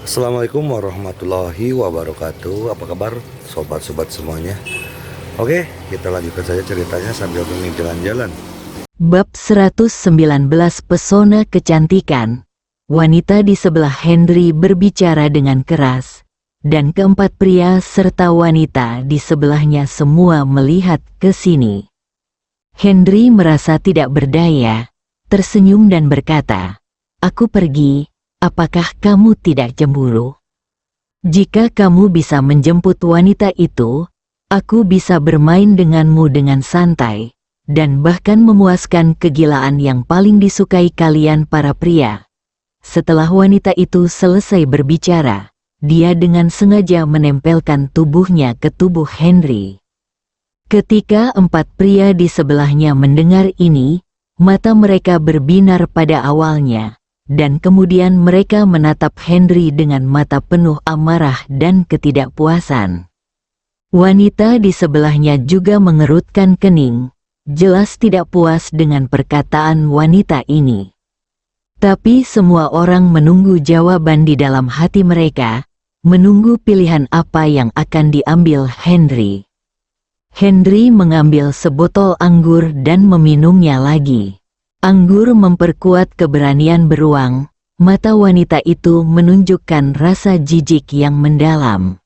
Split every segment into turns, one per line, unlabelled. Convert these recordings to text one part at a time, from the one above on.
Assalamualaikum warahmatullahi wabarakatuh. Apa kabar sobat-sobat semuanya? Oke, kita lanjutkan saja ceritanya sambil mengikuti jalan-jalan.
Bab 119 Pesona Kecantikan. Wanita di sebelah Henry berbicara dengan keras, dan keempat pria serta wanita di sebelahnya semua melihat ke sini. Henry merasa tidak berdaya, tersenyum dan berkata, "Aku pergi, apakah kamu tidak cemburu? Jika kamu bisa menjemput wanita itu, aku bisa bermain denganmu dengan santai, dan bahkan memuaskan kegilaan yang paling disukai kalian para pria." Setelah wanita itu selesai berbicara, dia dengan sengaja menempelkan tubuhnya ke tubuh Henry. Ketika empat pria di sebelahnya mendengar ini, mata mereka berbinar pada awalnya, dan kemudian mereka menatap Henry dengan mata penuh amarah dan ketidakpuasan. Wanita di sebelahnya juga mengerutkan kening, jelas tidak puas dengan perkataan wanita ini. Tapi semua orang menunggu jawaban di dalam hati mereka, menunggu pilihan apa yang akan diambil Henry. Henry mengambil sebotol anggur dan meminumnya lagi. Anggur memperkuat keberanian beruang, mata wanita itu menunjukkan rasa jijik yang mendalam.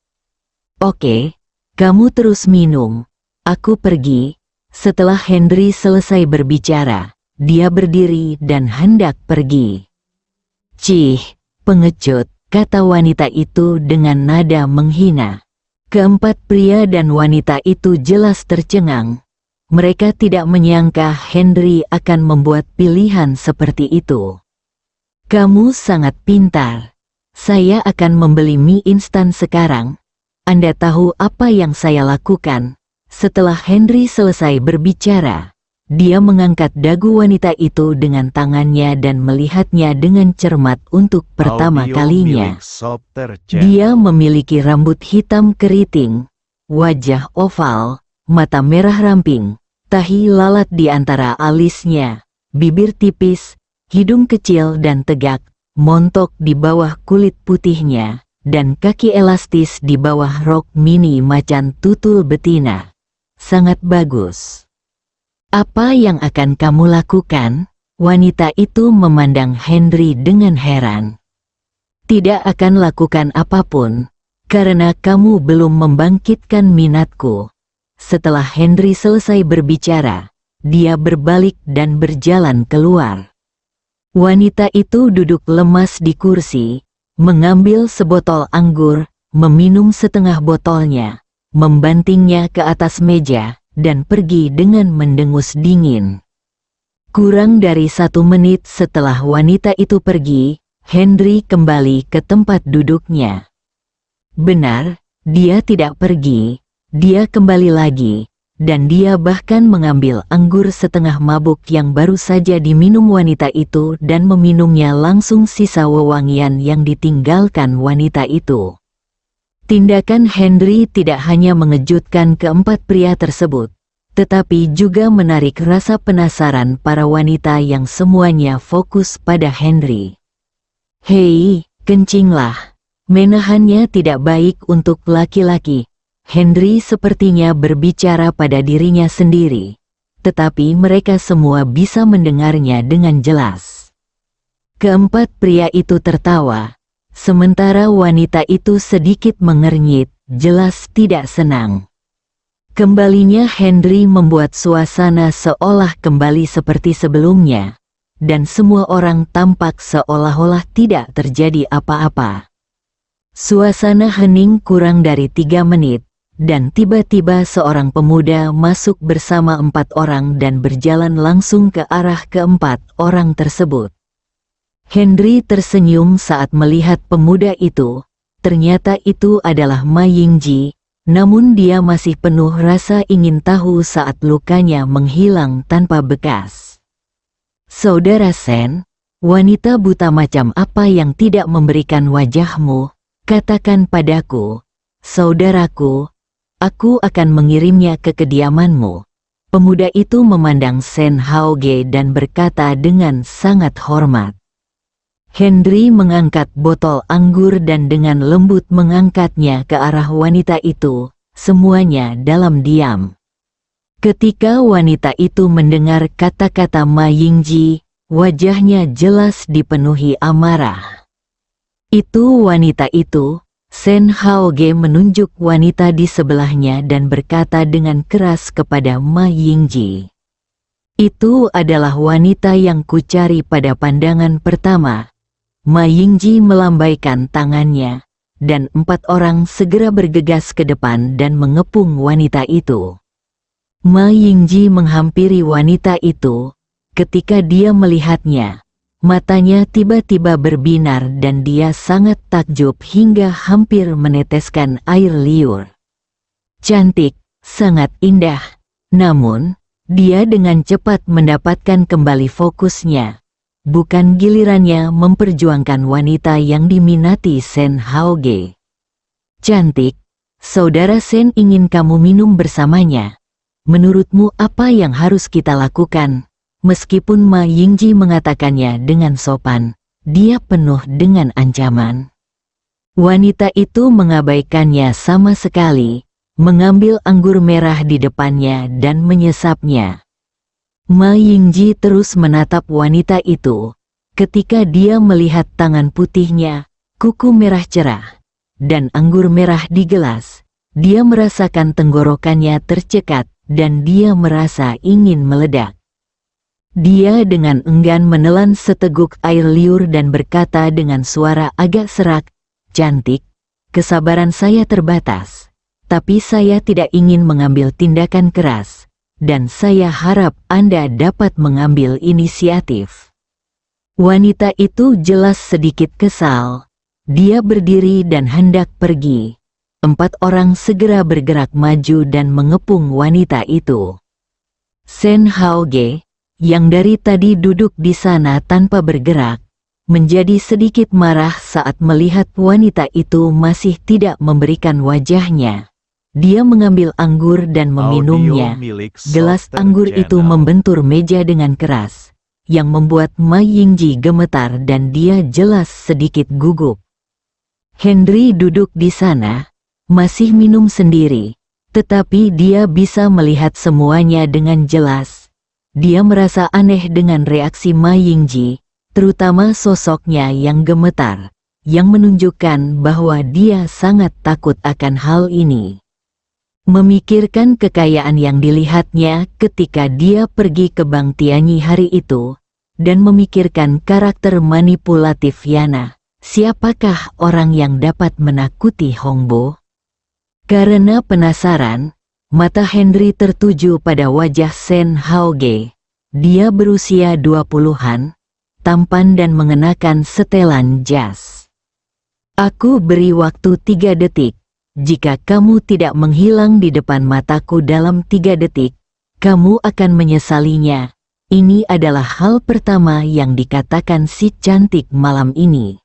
"Oke, kamu terus minum, aku pergi." Setelah Henry selesai berbicara, dia berdiri dan hendak pergi. "Cih, pengecut," kata wanita itu dengan nada menghina. Keempat pria dan wanita itu jelas tercengang. Mereka tidak menyangka Henry akan membuat pilihan seperti itu. "Kamu sangat pintar. Saya akan membeli mie instan sekarang. Anda tahu apa yang saya lakukan?" Setelah Henry selesai berbicara, dia mengangkat dagu wanita itu dengan tangannya dan melihatnya dengan cermat untuk pertama kalinya. Dia memiliki rambut hitam keriting, wajah oval, mata merah ramping, tahi lalat di antara alisnya, bibir tipis, hidung kecil dan tegak, montok di bawah kulit putihnya, dan kaki elastis di bawah rok mini macan tutul betina. Sangat bagus. "Apa yang akan kamu lakukan?" Wanita itu memandang Henry dengan heran. "Tidak akan lakukan apapun, karena kamu belum membangkitkan minatku." Setelah Henry selesai berbicara, dia berbalik dan berjalan keluar. Wanita itu duduk lemas di kursi, mengambil sebotol anggur, meminum setengah botolnya, membantingnya ke atas meja, dan pergi dengan mendengus dingin. Kurang dari 1 menit setelah wanita itu pergi, Henry kembali ke tempat duduknya. Benar, dia tidak pergi, dia kembali lagi, dan dia bahkan mengambil anggur setengah mabuk yang baru saja diminum wanita itu dan meminumnya langsung sisa wewangian yang ditinggalkan wanita itu. Tindakan Henry tidak hanya mengejutkan keempat pria tersebut, tetapi juga menarik rasa penasaran para wanita yang semuanya fokus pada Henry. "Hei, kencinglah. Menahannya tidak baik untuk laki-laki." Henry sepertinya berbicara pada dirinya sendiri, tetapi mereka semua bisa mendengarnya dengan jelas. Keempat pria itu tertawa, sementara wanita itu sedikit mengernyit, jelas tidak senang. Kembalinya Henry membuat suasana seolah kembali seperti sebelumnya, dan semua orang tampak seolah-olah tidak terjadi apa-apa. Suasana hening kurang dari 3 menit, dan tiba-tiba seorang pemuda masuk bersama 4 orang dan berjalan langsung ke arah keempat orang tersebut. Henry tersenyum saat melihat pemuda itu. Ternyata itu adalah Ma Yingji, namun dia masih penuh rasa ingin tahu saat lukanya menghilang tanpa bekas. "Saudara Sen, wanita buta macam apa yang tidak memberikan wajahmu? Katakan padaku, saudaraku, aku akan mengirimnya ke kediamanmu." Pemuda itu memandang Sen Haoge dan berkata dengan sangat hormat, Henry mengangkat botol anggur dan dengan lembut mengangkatnya ke arah wanita itu, semuanya dalam diam. Ketika wanita itu mendengar kata-kata Ma Yingji, wajahnya jelas dipenuhi amarah. Itu wanita itu. Sen Haoge menunjuk wanita di sebelahnya dan berkata dengan keras kepada Ma Yingji. Itu adalah wanita yang kucari pada pandangan pertama. Ma Yingji melambaikan tangannya, dan 4 orang segera bergegas ke depan dan mengepung wanita itu. Ma Yingji menghampiri wanita itu. Ketika dia melihatnya, matanya tiba-tiba berbinar dan dia sangat takjub hingga hampir meneteskan air liur. Cantik, sangat indah. Namun, dia dengan cepat mendapatkan kembali fokusnya. Bukan gilirannya memperjuangkan wanita yang diminati Sen Haoge. Cantik, saudara Sen ingin kamu minum bersamanya. Menurutmu apa yang harus kita lakukan? Meskipun Ma Yingji mengatakannya dengan sopan, dia penuh dengan ancaman. Wanita itu mengabaikannya sama sekali, mengambil anggur merah di depannya dan menyesapnya. Ma Yingji terus menatap wanita itu. Ketika dia melihat tangan putihnya, kuku merah cerah, dan anggur merah di gelas, dia merasakan tenggorokannya tercekat dan dia merasa ingin meledak. Dia dengan enggan menelan seteguk air liur dan berkata dengan suara agak serak, "Cantik, kesabaran saya terbatas, tapi saya tidak ingin mengambil tindakan keras, dan saya harap Anda dapat mengambil inisiatif." Wanita itu jelas sedikit kesal. Dia berdiri dan hendak pergi. 4 orang segera bergerak maju dan mengepung wanita itu. Sen Haoge, yang dari tadi duduk di sana tanpa bergerak, menjadi sedikit marah saat melihat wanita itu masih tidak memberikan wajahnya. Dia mengambil anggur dan meminumnya. Gelas anggur itu membentur meja dengan keras, yang membuat Ma Yingji gemetar dan dia jelas sedikit gugup. Henry duduk di sana, masih minum sendiri, tetapi dia bisa melihat semuanya dengan jelas. Dia merasa aneh dengan reaksi Ma Yingji, terutama sosoknya yang gemetar, yang menunjukkan bahwa dia sangat takut akan hal ini. Memikirkan kekayaan yang dilihatnya ketika dia pergi ke Bank Tianyi hari itu, dan memikirkan karakter manipulatif Yana, siapakah orang yang dapat menakuti Hongbo? Karena penasaran, mata Henry tertuju pada wajah Sen Haoge. Dia berusia 20-an, tampan dan mengenakan setelan jas. Aku beri waktu 3 detik. Jika kamu tidak menghilang di depan mataku dalam 3 detik, kamu akan menyesalinya. Ini adalah hal pertama yang dikatakan si cantik malam ini.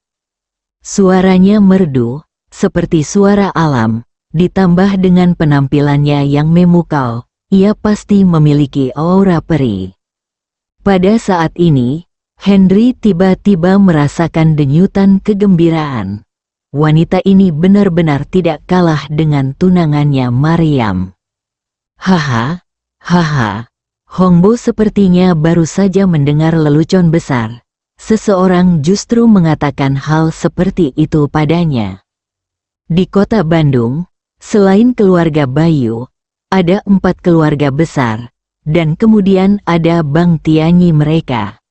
Suaranya merdu, seperti suara alam. Ditambah dengan penampilannya yang memukau, ia pasti memiliki aura peri. Pada saat ini, Henry tiba-tiba merasakan denyutan kegembiraan. Wanita ini benar-benar tidak kalah dengan tunangannya Mariam. Haha, haha, Hongbo sepertinya baru saja mendengar lelucon besar. Seseorang justru mengatakan hal seperti itu padanya. Di kota Bandung, selain keluarga Bayu, ada 4 keluarga besar, dan kemudian ada Bank Tianyi mereka.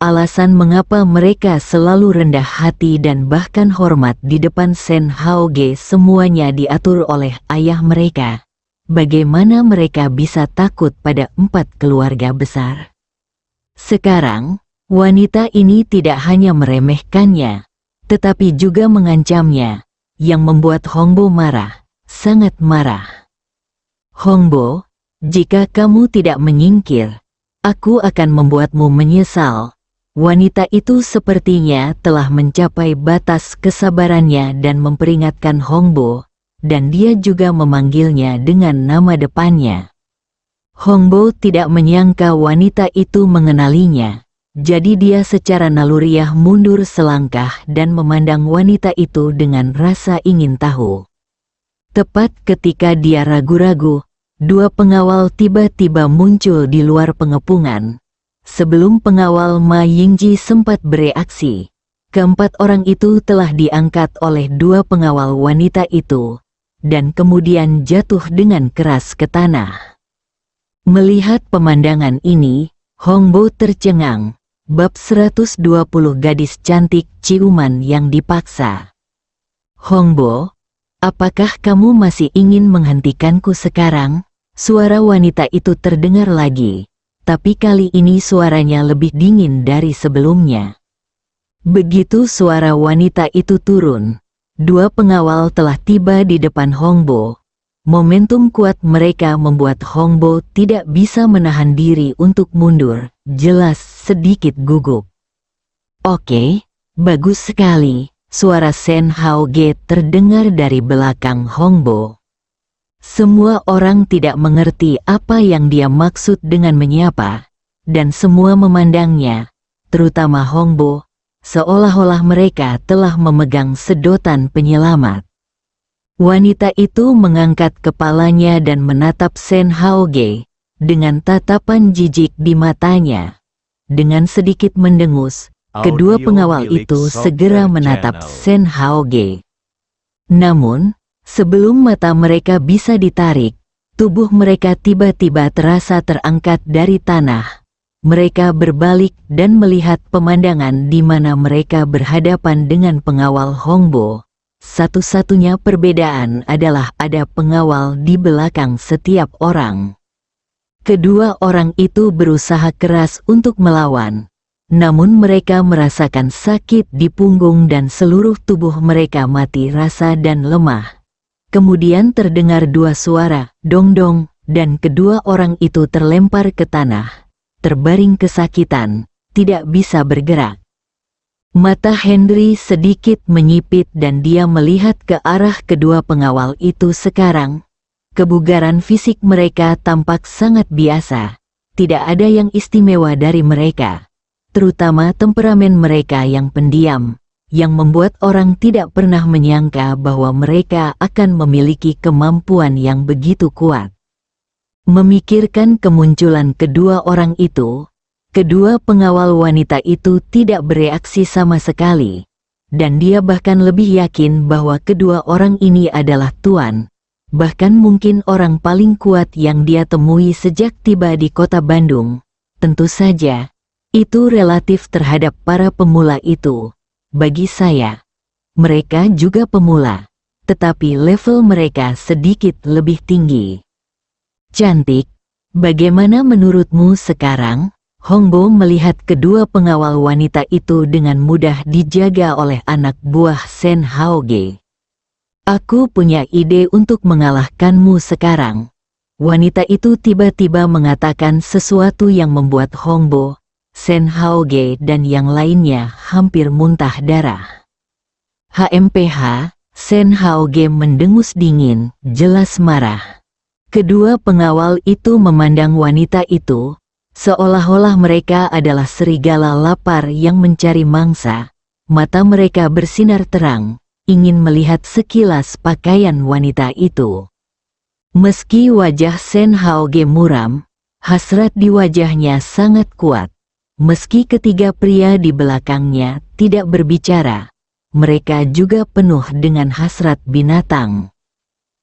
Alasan mengapa mereka selalu rendah hati dan bahkan hormat di depan Sen Haoge semuanya diatur oleh ayah mereka. Bagaimana mereka bisa takut pada 4 keluarga besar? Sekarang, wanita ini tidak hanya meremehkannya, tetapi juga mengancamnya, yang membuat Hongbo marah. Sangat marah. Hongbo, jika kamu tidak menyingkir, aku akan membuatmu menyesal. Wanita itu sepertinya telah mencapai batas kesabarannya dan memperingatkan Hongbo, dan dia juga memanggilnya dengan nama depannya. Hongbo tidak menyangka wanita itu mengenalinya. Jadi dia secara naluriah mundur selangkah dan memandang wanita itu dengan rasa ingin tahu. Tepat ketika dia ragu-ragu, dua pengawal tiba-tiba muncul di luar pengepungan. Sebelum pengawal Ma Yingji sempat bereaksi, keempat orang itu telah diangkat oleh dua pengawal wanita itu, dan kemudian jatuh dengan keras ke tanah. Melihat pemandangan ini, Hongbo tercengang. Bab 120 Gadis Cantik Ciuman yang Dipaksa. Hongbo, apakah kamu masih ingin menghentikanku sekarang? Suara wanita itu terdengar lagi, tapi kali ini suaranya lebih dingin dari sebelumnya. Begitu suara wanita itu turun, dua pengawal telah tiba di depan Hongbo. Momentum kuat mereka membuat Hongbo tidak bisa menahan diri untuk mundur, jelas sedikit gugup. Oke, bagus sekali, suara Sen Hao Ge terdengar dari belakang Hongbo. Semua orang tidak mengerti apa yang dia maksud dengan menyapa, dan semua memandangnya, terutama Hongbo, seolah-olah mereka telah memegang sedotan penyelamat. Wanita itu mengangkat kepalanya dan menatap Sen Hao Ge dengan tatapan jijik di matanya. Dengan sedikit mendengus, kedua pengawal itu segera menatap Sen Hao Ge. Namun, sebelum mata mereka bisa ditarik, tubuh mereka tiba-tiba terasa terangkat dari tanah. Mereka berbalik dan melihat pemandangan di mana mereka berhadapan dengan pengawal Hongbo. Satu-satunya perbedaan adalah ada pengawal di belakang setiap orang. Kedua orang itu berusaha keras untuk melawan, namun mereka merasakan sakit di punggung dan seluruh tubuh mereka mati rasa dan lemah. Kemudian terdengar dua suara, dong-dong, dan kedua orang itu terlempar ke tanah, terbaring kesakitan, tidak bisa bergerak. Mata Henry sedikit menyipit dan dia melihat ke arah kedua pengawal itu sekarang. Kebugaran fisik mereka tampak sangat biasa. Tidak ada yang istimewa dari mereka. Terutama temperamen mereka yang pendiam, yang membuat orang tidak pernah menyangka bahwa mereka akan memiliki kemampuan yang begitu kuat. Memikirkan kemunculan kedua orang itu, kedua pengawal wanita itu tidak bereaksi sama sekali, dan dia bahkan lebih yakin bahwa kedua orang ini adalah tuan, bahkan mungkin orang paling kuat yang dia temui sejak tiba di kota Bandung. Tentu saja, itu relatif terhadap para pemula itu. Bagi saya, mereka juga pemula, tetapi level mereka sedikit lebih tinggi. Cantik, bagaimana menurutmu sekarang? Hongbo melihat kedua pengawal wanita itu dengan mudah dijaga oleh anak buah Sen Hao Ge. Aku punya ide untuk mengalahkanmu sekarang. Wanita itu tiba-tiba mengatakan sesuatu yang membuat Hongbo, Sen Hao Ge dan yang lainnya hampir muntah darah. HMPH, Sen Hao Ge mendengus dingin, jelas marah. Kedua pengawal itu memandang wanita itu, seolah-olah mereka adalah serigala lapar yang mencari mangsa. Mata mereka bersinar terang, ingin melihat sekilas pakaian wanita itu. Meski wajah Sen Hao Ge muram, hasrat di wajahnya sangat kuat. Meski ketiga pria di belakangnya tidak berbicara, mereka juga penuh dengan hasrat binatang.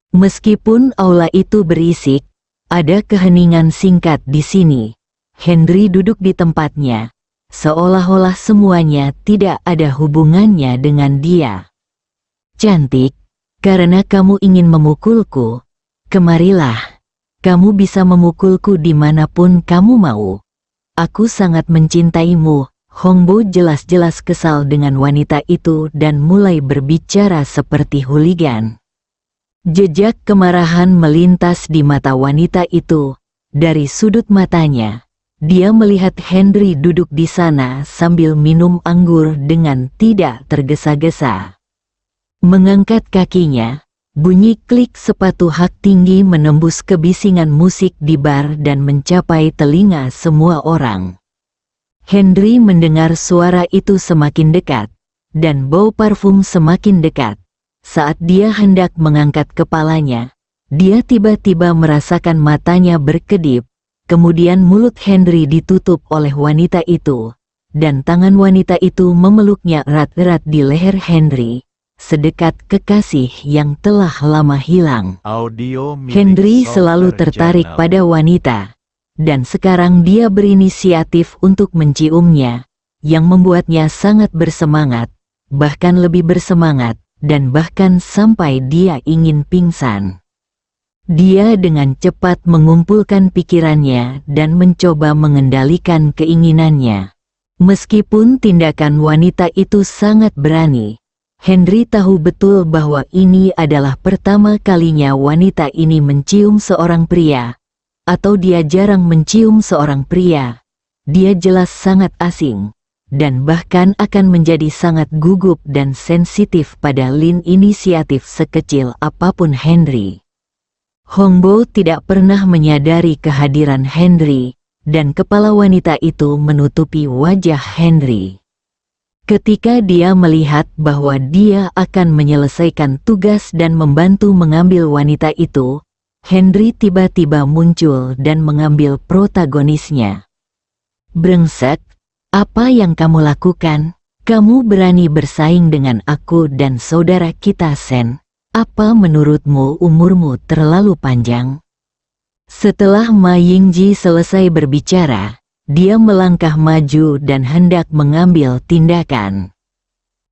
Meskipun aula itu berisik, ada keheningan singkat di sini. Henry duduk di tempatnya, seolah-olah semuanya tidak ada hubungannya dengan dia. Cantik, karena kamu ingin memukulku, kemarilah. Kamu bisa memukulku dimanapun kamu mau. Aku sangat mencintaimu. Hongbo jelas-jelas kesal dengan wanita itu dan mulai berbicara seperti hooligan. Jejak kemarahan melintas di mata wanita itu. Dari sudut matanya, dia melihat Henry duduk di sana sambil minum anggur dengan tidak tergesa-gesa. Mengangkat kakinya, bunyi klik sepatu hak tinggi menembus kebisingan musik di bar dan mencapai telinga semua orang. Henry mendengar suara itu semakin dekat, dan bau parfum semakin dekat. Saat dia hendak mengangkat kepalanya, dia tiba-tiba merasakan matanya berkedip, kemudian mulut Henry ditutup oleh wanita itu, dan tangan wanita itu memeluknya erat-erat di leher Henry, sedekat kekasih yang telah lama hilang. Henry selalu tertarik pada wanita, dan sekarang dia berinisiatif untuk menciumnya, yang membuatnya sangat bersemangat, bahkan lebih bersemangat, dan bahkan sampai dia ingin pingsan. Dia dengan cepat mengumpulkan pikirannya dan mencoba mengendalikan keinginannya. Meskipun tindakan wanita itu sangat berani, Henry tahu betul bahwa ini adalah pertama kalinya wanita ini mencium seorang pria, atau dia jarang mencium seorang pria. Dia jelas sangat asing, dan bahkan akan menjadi sangat gugup dan sensitif pada inisiatif sekecil apapun Henry. Hongbo tidak pernah menyadari kehadiran Henry, dan kepala wanita itu menutupi wajah Henry. Ketika dia melihat bahwa dia akan menyelesaikan tugas dan membantu mengambil wanita itu, Henry tiba-tiba muncul dan mengambil protagonisnya. "Brengsek, apa yang kamu lakukan? Kamu berani bersaing dengan aku dan saudara kita Sen. Apa menurutmu umurmu terlalu panjang?" Setelah Ma Yingji selesai berbicara, dia melangkah maju dan hendak mengambil tindakan.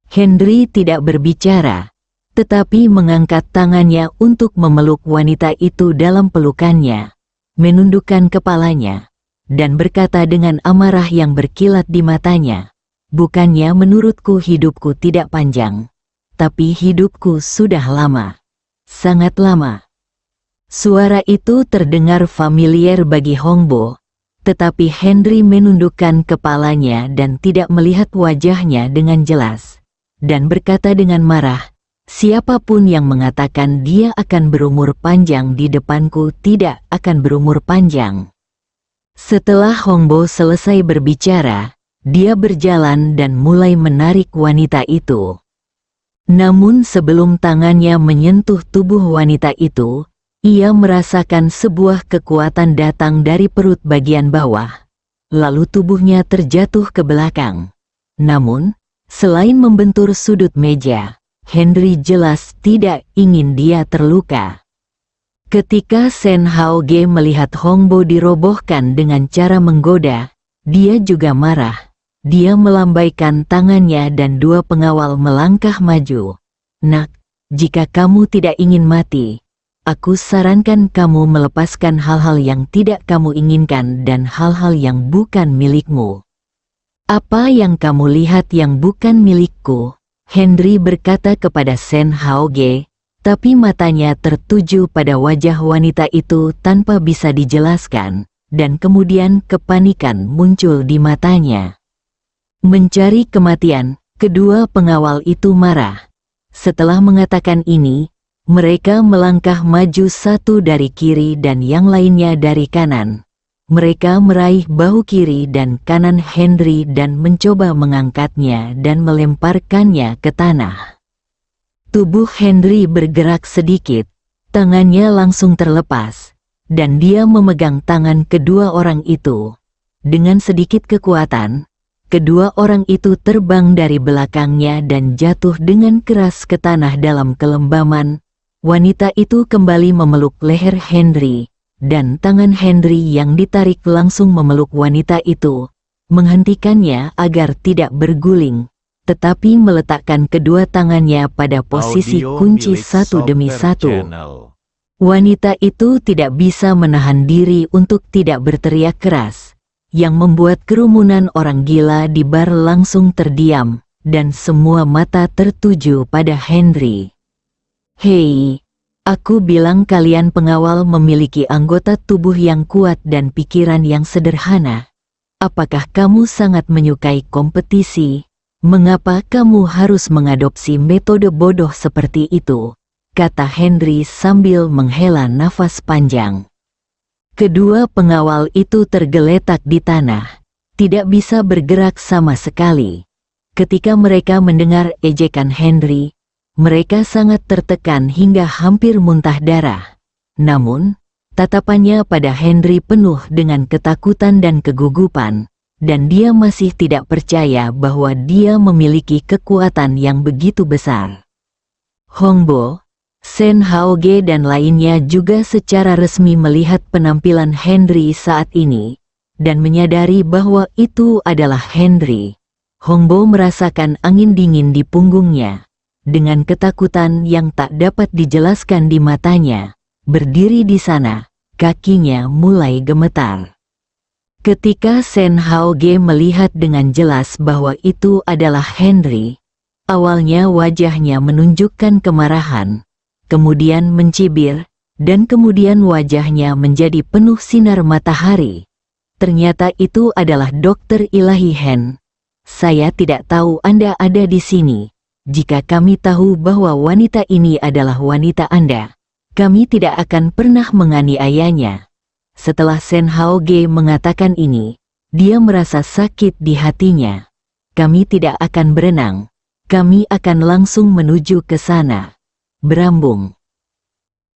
Henry tidak berbicara, tetapi mengangkat tangannya untuk memeluk wanita itu dalam pelukannya, menundukkan kepalanya, dan berkata dengan amarah yang berkilat di matanya, "Bukannya menurutku hidupku tidak panjang, tapi hidupku sudah lama. Sangat lama." Suara itu terdengar familiar bagi Hongbo, tetapi Henry menundukkan kepalanya dan tidak melihat wajahnya dengan jelas, dan berkata dengan marah, "Siapapun yang mengatakan dia akan berumur panjang di depanku tidak akan berumur panjang." Setelah Hongbo selesai berbicara, dia berjalan dan mulai menarik wanita itu. Namun sebelum tangannya menyentuh tubuh wanita itu, ia merasakan sebuah kekuatan datang dari perut bagian bawah. Lalu tubuhnya terjatuh ke belakang. Namun, selain membentur sudut meja, Henry jelas tidak ingin dia terluka. Ketika Sen Hao Ge melihat Hongbo dirobohkan dengan cara menggoda, dia juga marah. Dia melambaikan tangannya dan dua pengawal melangkah maju. "Nak, jika kamu tidak ingin mati, aku sarankan kamu melepaskan hal-hal yang tidak kamu inginkan dan hal-hal yang bukan milikmu." "Apa yang kamu lihat yang bukan milikku?" Henry berkata kepada Sen Hao Ge, tapi matanya tertuju pada wajah wanita itu tanpa bisa dijelaskan, dan kemudian kepanikan muncul di matanya. Mencari kematian, kedua pengawal itu marah. Setelah mengatakan ini, mereka melangkah maju satu dari kiri dan yang lainnya dari kanan. Mereka meraih bahu kiri dan kanan Henry dan mencoba mengangkatnya dan melemparkannya ke tanah. Tubuh Henry bergerak sedikit, tangannya langsung terlepas, dan dia memegang tangan kedua orang itu. Dengan sedikit kekuatan, kedua orang itu terbang dari belakangnya dan jatuh dengan keras ke tanah dalam kelembaman. Wanita itu kembali memeluk leher Henry, dan tangan Henry yang ditarik langsung memeluk wanita itu, menghentikannya agar tidak berguling, tetapi meletakkan kedua tangannya pada posisi kunci satu demi satu. Wanita itu tidak bisa menahan diri untuk tidak berteriak keras, yang membuat kerumunan orang gila di bar langsung terdiam, dan semua mata tertuju pada Henry. "Hei, aku bilang kalian pengawal memiliki anggota tubuh yang kuat dan pikiran yang sederhana. Apakah kamu sangat menyukai kompetisi? Mengapa kamu harus mengadopsi metode bodoh seperti itu?" kata Henry sambil menghela nafas panjang. Kedua pengawal itu tergeletak di tanah, tidak bisa bergerak sama sekali. Ketika mereka mendengar ejekan Henry, mereka sangat tertekan hingga hampir muntah darah. Namun, tatapannya pada Henry penuh dengan ketakutan dan kegugupan, dan dia masih tidak percaya bahwa dia memiliki kekuatan yang begitu besar. Hongbo, Shen Haoge dan lainnya juga secara resmi melihat penampilan Henry saat ini, dan menyadari bahwa itu adalah Henry. Hongbo merasakan angin dingin di punggungnya. Dengan ketakutan yang tak dapat dijelaskan di matanya, berdiri di sana, kakinya mulai gemetar. Ketika Shen Haoge melihat dengan jelas bahwa itu adalah Henry, awalnya wajahnya menunjukkan kemarahan, kemudian mencibir, dan kemudian wajahnya menjadi penuh sinar matahari. Ternyata itu adalah Dokter Ilahi Hen. Saya tidak tahu Anda ada di sini. Jika kami tahu bahwa wanita ini adalah wanita Anda, kami tidak akan pernah menganiayanya. Setelah Shen Haoge mengatakan ini, dia merasa sakit di hatinya. Kami tidak akan berenang. Kami akan langsung menuju ke sana. Berambung.